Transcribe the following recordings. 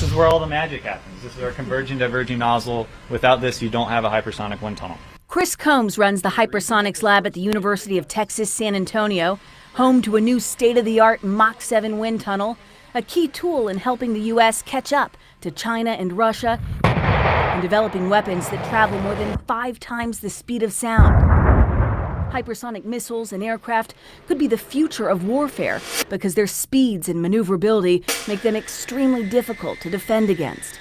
This is where all the magic happens. This is our converging diverging nozzle. Without this, you don't have a hypersonic wind tunnel. Chris Combs runs the hypersonics lab at the University of Texas, San Antonio, home to a new state-of-the-art Mach 7 wind tunnel, a key tool in helping the U.S. catch up to China and Russia and developing weapons that travel more than 5 times the speed of sound. Hypersonic missiles and aircraft could be the future of warfare because their speeds and maneuverability make them extremely difficult to defend against.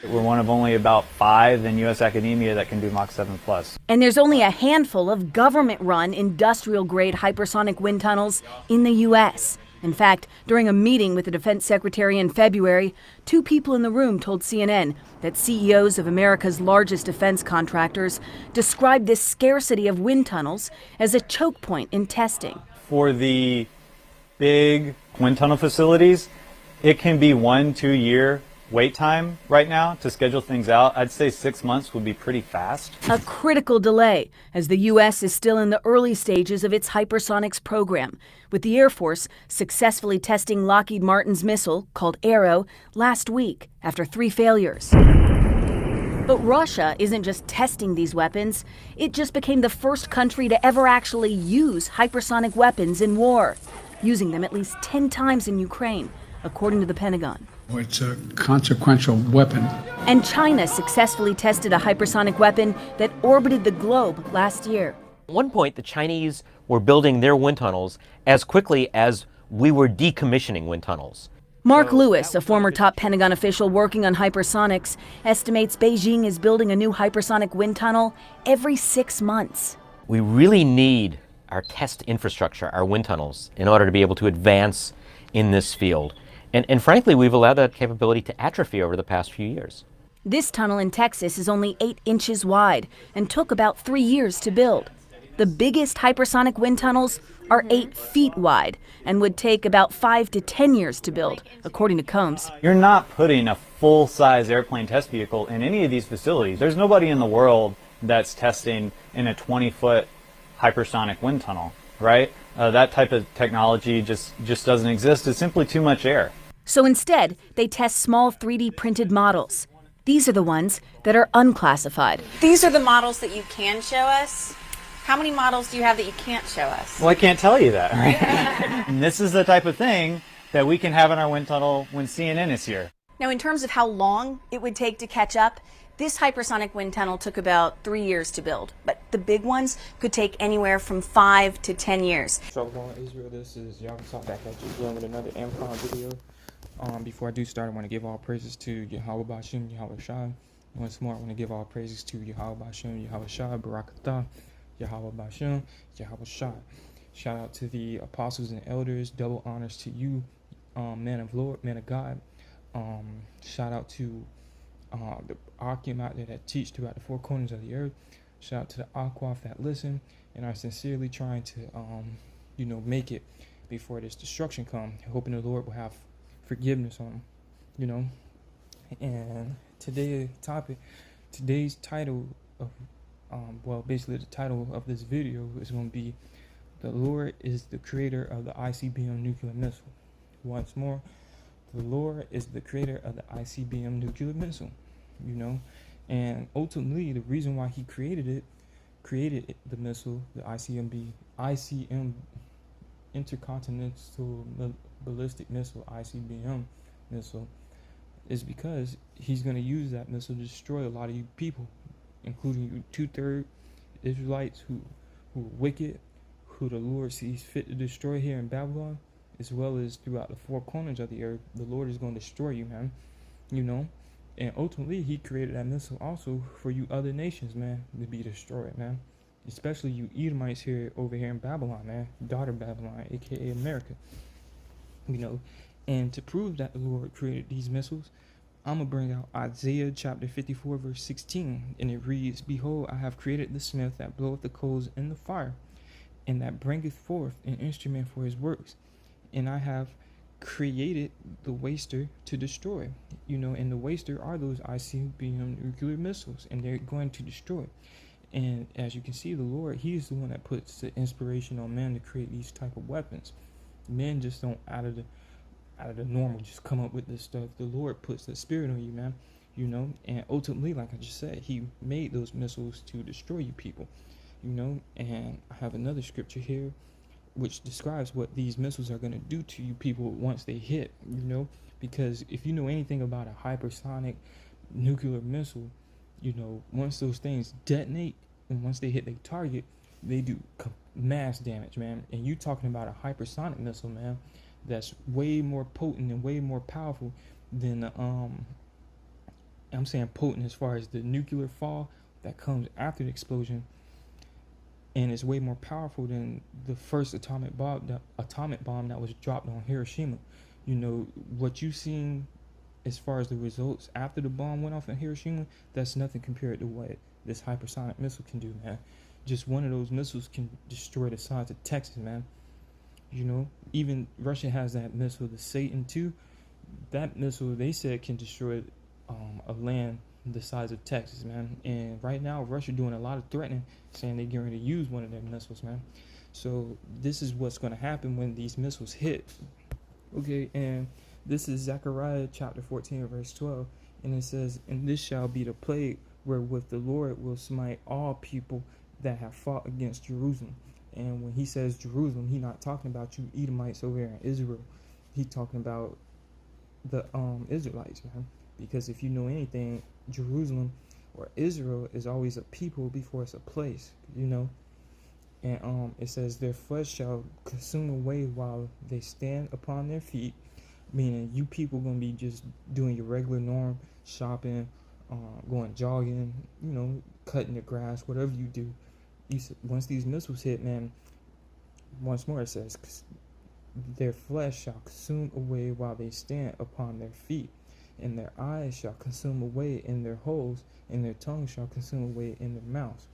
We're one of only about 5 in U.S. academia that can do Mach 7+. And there's only a handful of government-run industrial-grade hypersonic wind tunnels in the U.S. In fact, during a meeting with the Defense Secretary in February, 2 people in the room told CNN that CEOs of America's largest defense contractors described this scarcity of wind tunnels as a choke point in testing. For the big wind tunnel facilities, it can be 1-2 year wait time right now to schedule things out. I'd say 6 months would be pretty fast. A critical delay as the U.S. is still in the early stages of its hypersonics program, with the Air Force successfully testing Lockheed Martin's missile, called Arrow, last week after 3 failures. But Russia isn't just testing these weapons. It just became the first country to ever actually use hypersonic weapons in war, using them at least 10 times in Ukraine, according to the Pentagon. It's a consequential weapon. And China successfully tested a hypersonic weapon that orbited the globe last year. At one point, the Chinese were building their wind tunnels as quickly as we were decommissioning wind tunnels. Mark Lewis, a former top Pentagon official working on hypersonics, estimates Beijing is building a new hypersonic wind tunnel every 6 months. We really need our test infrastructure, our wind tunnels, in order to be able to advance in this field. And frankly, we've allowed that capability to atrophy over the past few years. This tunnel in Texas is only 8 inches wide and took about 3 years to build. The biggest hypersonic wind tunnels are 8 feet wide and would take about 5 to 10 years to build, according to Combs. You're not putting a full-size airplane test vehicle in any of these facilities. There's nobody in the world that's testing in a 20-foot hypersonic wind tunnel, right? That type of technology just doesn't exist. It's simply too much air. So instead, they test small 3D printed models. These are the ones that are unclassified. These are the models that you can show us. How many models do you have that you can't show us? Well, I can't tell you that, right? And this is the type of thing that we can have in our wind tunnel when CNN is here. Now, in terms of how long it would take to catch up, this hypersonic wind tunnel took about 3 years to build, but the big ones could take anywhere from 5 to 10 years. Shalom Israel, this is YAHAWAH back at you again with another Amazon video. Before I do start, I want to give all praises to Yahawah Bashim, Yahweh Shah. Once more, I want to give all praises to Yahawah Bashim, Yahweh Shah, Barakatah, Yahawah Bashim, Yahweh Shah. Shout out to the apostles and elders, double honors to you, man of Lord, man of God. Shout out to the Akim out there that teach throughout the 4 corners of the earth. Shout out to the Akwaf that listen and are sincerely trying to, make it before this destruction comes. Hoping the Lord will have forgiveness on them, And today's title of, basically the title of this video is going to be "The Lord is the creator of the ICBM nuclear missile." Once more, the Lord is the creator of the ICBM nuclear missile, and ultimately the reason why he created the missile, the ICBM Intercontinental Ballistic Missile, ICBM missile, is because he's going to use that missile to destroy a lot of you people, including you 2/3 Israelites who are wicked, who the Lord sees fit to destroy here in Babylon, as well as throughout the 4 corners of the earth. The Lord is going to destroy you, man. And ultimately he created that missile also for you other nations, man, to be destroyed, man. Especially you Edomites over here in Babylon, man, daughter Babylon, aka America. And to prove that the Lord created these missiles, I'm gonna bring out Isaiah chapter 54 verse 16, and it reads, "Behold, I have created the smith that bloweth the coals in the fire, and that bringeth forth an instrument for his works, and I have created the waster to destroy." And the waster are those ICBM nuclear missiles, and they're going to destroy. And as you can see, the Lord, he's the one that puts the inspiration on man to create these type of weapons. Men just don't out out of the normal just come up with this stuff. The Lord puts the spirit on you, man. You know, and ultimately, like I just said, he made those missiles to destroy you people. You know, and I have another scripture here which describes what these missiles are going to do to you people once they hit, you know, because if you know anything about a hypersonic nuclear missile, you know, once those things detonate and once they hit their target, they do mass damage, man. And you talking about a hypersonic missile, man, that's way more potent and way more powerful than I'm saying potent as far as the nuclear fall that comes after the explosion, and it's way more powerful than the first atomic bomb that was dropped on Hiroshima. You know, what you've seen as far as the results after the bomb went off in Hiroshima, that's nothing compared to what this hypersonic missile can do, man. Just one of those missiles can destroy the size of Texas, man. You know, even Russia has that missile, the Satan II. That missile, they said, can destroy a land the size of Texas, man. And right now, Russia doing a lot of threatening, saying they're getting ready to use one of their missiles, man. So this is what's going to happen when these missiles hit. Okay, and this is Zechariah chapter 14, verse 12. And it says, "And this shall be the plague wherewith the Lord will smite all people that have fought against Jerusalem." And when he says Jerusalem, he's not talking about you Edomites over here in Israel. He's talking about the Israelites, man. Because if you know anything, Jerusalem or Israel is always a people before it's a place, you know. And it says, "Their flesh shall consume away while they stand upon their feet," meaning you people gonna be just doing your regular norm, shopping, going jogging, you know, cutting the grass, whatever you do. Once these missiles hit, man, once more it says, "Their flesh shall consume away while they stand upon their feet, and their eyes shall consume away in their holes, and their tongue shall consume away in their mouths."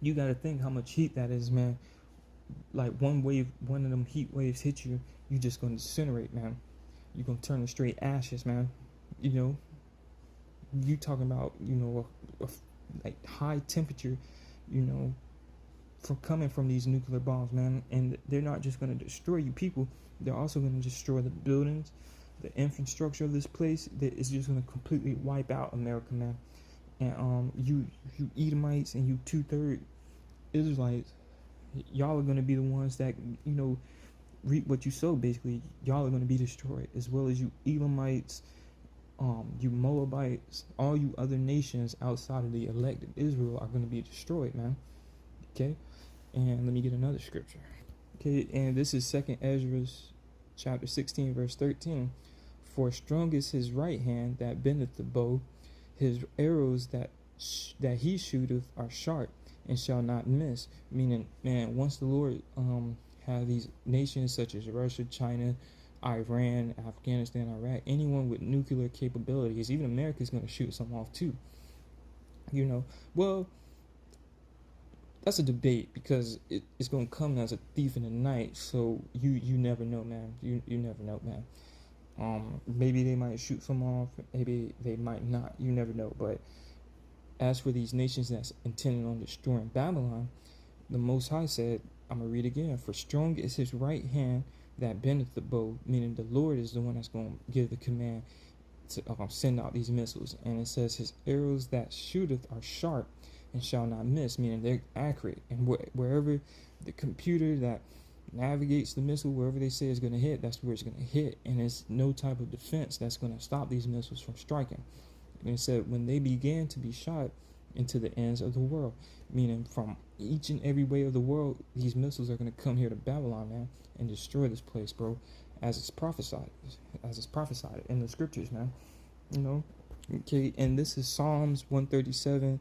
You got to think how much heat that is, man. Like one of them heat waves hit you, you just gonna disintegrate, man. You're gonna turn to straight ashes, man. You know, you talking about, you know, like high temperature, you know, from coming from these nuclear bombs, man. And they're not just gonna destroy you people, they're also gonna destroy the buildings, the infrastructure of this place. That is just gonna completely wipe out America, man. And you Edomites and you 2/3 Israelites, y'all are gonna be the ones that, you know, reap what you sow. Basically, y'all are gonna be destroyed, as well as you Elamites, you Moabites, all you other nations outside of the elected Israel are gonna be destroyed, man. Okay, and let me get another scripture. Okay, and this is 2nd Ezra chapter 16, verse 13. "For strong is his right hand that bendeth the bow, his arrows that he shooteth are sharp and shall not miss." Meaning, man, once the Lord have these nations such as Russia, China, Iran, Afghanistan, Iraq, anyone with nuclear capabilities, even America's going to shoot some off too. You know, well, that's a debate, because it's going to come as a thief in the night. So you never know, man. You never know, man. Maybe they might shoot some off, maybe they might not. You never know. But as for these nations that's intending on destroying Babylon, the Most High said, I'm gonna read again, "For strong is his right hand that bendeth the bow," meaning the Lord is the one that's gonna give the command to send out these missiles. And it says, "His arrows that shooteth are sharp and shall not miss," meaning they're accurate. And wherever the computer that navigates the missile, wherever they say it's going to hit, that's where it's going to hit. And there's no type of defense that's going to stop these missiles from striking. And it said, "When they began to be shot into the ends of the world," meaning from each and every way of the world, these missiles are going to come here to Babylon, man, and destroy this place, bro, as it's prophesied in the scriptures, man. You know. Okay, and this is Psalms 137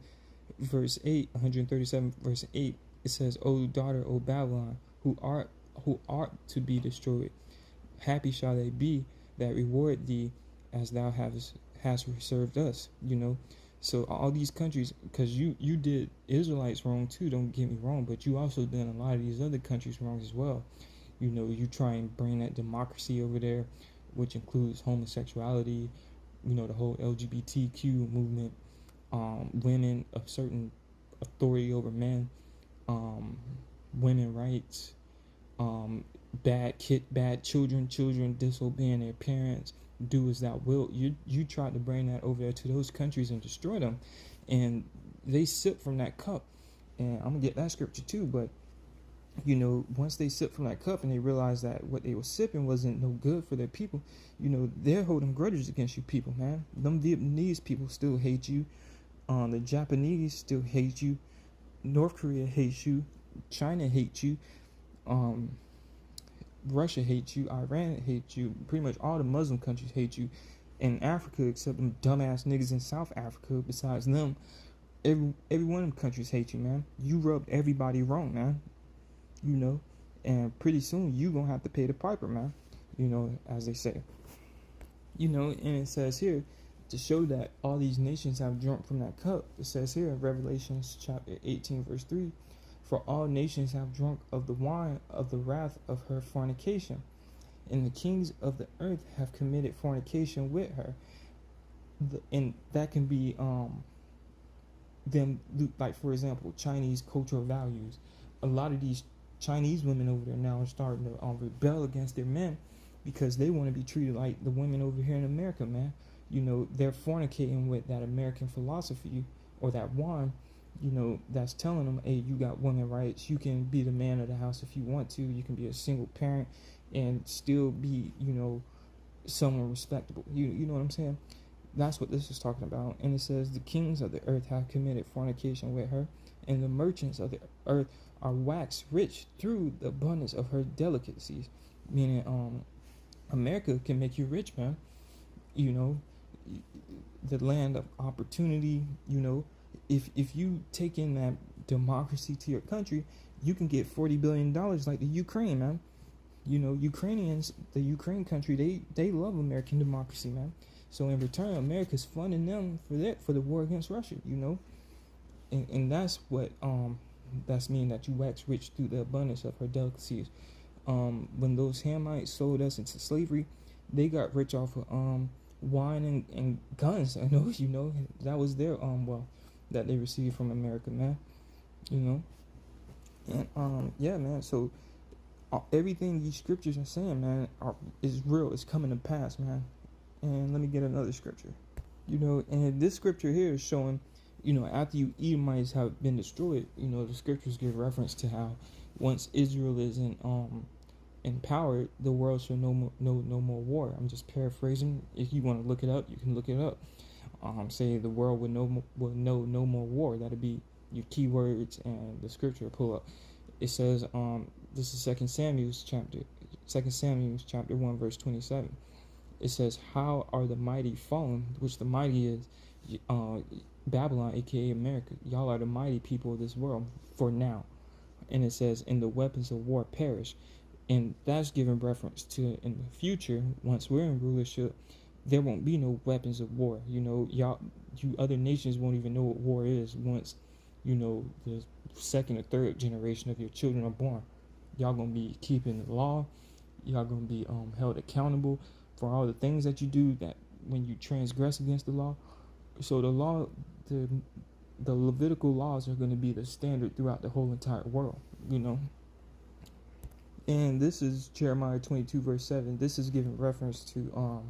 verse 8. It says, "O daughter, O Babylon, who art to be destroyed, happy shall they be that reward thee as thou hast served us." You know, so all these countries, because you did Israelites wrong too, don't get me wrong, but you also did a lot of these other countries wrong as well. You know, you try and bring that democracy over there, which includes homosexuality, you know, the whole LGBTQ movement, women of certain authority over men, women rights, bad children disobeying their parents, do as thou wilt. You tried to bring that over there to those countries and destroy them, and they sip from that cup. And I'm gonna get that scripture too, but you know, once they sip from that cup and they realize that what they were sipping wasn't no good for their people, you know, they're holding grudges against you people, man. Them Vietnamese people still hate you. The Japanese still hate you. North Korea hates you. China hates you. Russia hates you. Iran hates you. Pretty much all the Muslim countries hate you. In Africa, except them dumbass niggas in South Africa, besides them, every one of them countries hate you, man. You rubbed everybody wrong, man. You know, and pretty soon you gonna have to pay the piper, man. You know, as they say. You know, and it says here, to show that all these nations have drunk from that cup, it says here in Revelation chapter 18 verse 3, for all nations have drunk of the wine of the wrath of her fornication, and the kings of the earth have committed fornication with her. And that can be them, like for example, Chinese cultural values. A lot of these Chinese women over there now are starting to rebel against their men because they want to be treated like the women over here in America, man. You know, they're fornicating with that American philosophy or that wine, you know, that's telling them, hey, you got women rights. You can be the man of the house if you want to. You can be a single parent and still be, you know, someone respectable. You know what I'm saying? That's what this is talking about. And it says the kings of the earth have committed fornication with her, and the merchants of the earth are waxed rich through the abundance of her delicacies. Meaning, America can make you rich, man. You know, the land of opportunity. You know, if you take in that democracy to your country, you can get $40 billion like the Ukraine, man. You know, Ukrainians, the Ukraine country, they love American democracy, man. So in return, America's funding them for the war against Russia. You know, and that's what that's mean that you wax rich through the abundance of her delicacies. When those Hamites sold us into slavery, they got rich off of wine and guns. I know, you know, that was their wealth that they received from America, man. You know, and yeah, man. So everything these scriptures are saying, man, is real. It's coming to pass, man. And let me get another scripture. You know, and this scripture here is showing, you know, after you Edomites have been destroyed, you know, the scriptures give reference to how once Israel is in power, the world shall no more war. I'm just paraphrasing. If you want to look it up, you can look it up. Say the world will know no more war. That'll be your keywords, and the scripture will pull up. It says, this is 2 Samuel chapter 1 verse 27. It says, how are the mighty fallen, which the mighty is Babylon, aka America. Y'all are the mighty people of this world for now. And it says, and the weapons of war perish. And that's giving reference to in the future, once we're in rulership, there won't be no weapons of war. You know, you other nations won't even know what war is once, you know, the second or third generation of your children are born. Y'all gonna be keeping the law. Y'all gonna be held accountable for all the things that you do that when you transgress against the law. So the law, the Levitical laws are going to be the standard throughout the whole entire world, you know. And this is Jeremiah 22 verse 7. This is giving reference to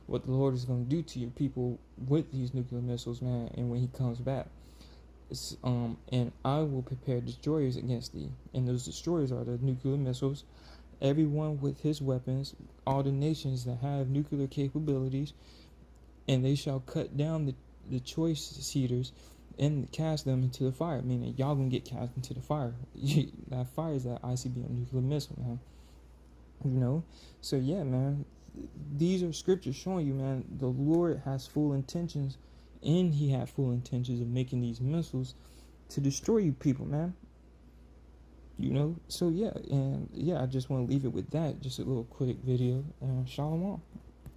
what the Lord is going to do to your people with these nuclear missiles, man, and when he comes back. It's, and I will prepare destroyers against thee. And those destroyers are the nuclear missiles. Everyone with his weapons, all the nations that have nuclear capabilities, and they shall cut down the choice cedars and cast them into the fire. Meaning y'all gonna get cast into the fire. That fire is that ICBM nuclear missile, man. You know? So yeah, man, these are scriptures showing you, man, the Lord has full intentions, and he had full intentions of making these missiles to destroy you people, man. You know? So yeah, and yeah, I just want to leave it with that. Just a little quick video, and shalom.